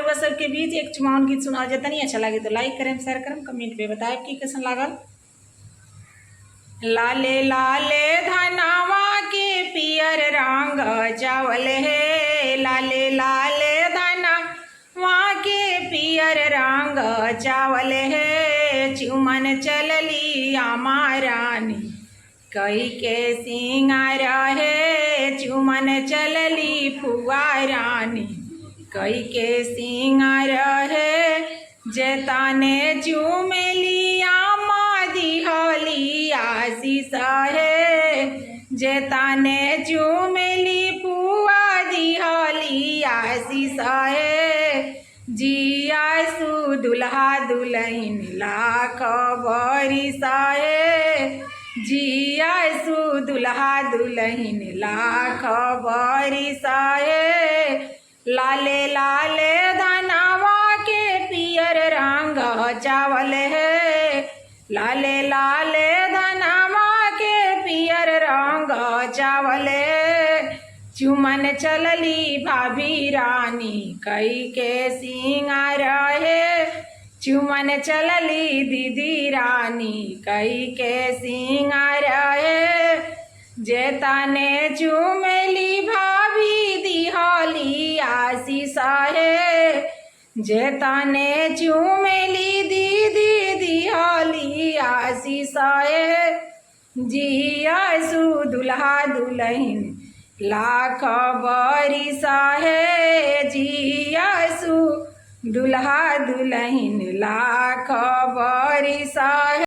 रउआ सबके बीच एक चुमाउन गीत सुना जतनी अच्छा लगे तो लाइक करें, शेयर करें, कमेंट पे बताए कि कैसन लागल। लाले लाले धनवा के पियर रंग चावल है, लाले लाले धनवा के पियर रंग चावल है। चुमन चलली आमा रानी कई के सिंगार है, चुमन चलली फुआ रानी कई के सिंगार है। जताने चुमेली आमा दिहली आशीष है, जताने चुमेली फुआ दिहली आशीष है। जियासु दुल्हा दुल्हन लाख बरिस है, जियासु दुल्हा दुल्हन लाख बरिस है। लाले लाले धनवा के पियर रंग चावल है, लाले लाले धनवा के पियर रंग चावल है। चुमन चलली भाभी रानी कई के सिंगार है, चुमन चलली दीदी रानी कई के सिंगार है। जेताने चुमेली भाभी दिहली आशीष है, जेताने चुमेली दीदी दिहली आशीष है। जियासु दुल्हा दुल्हन लाख बरिस है, जियासु दुल्हा दुल्हन लाख बरिस है।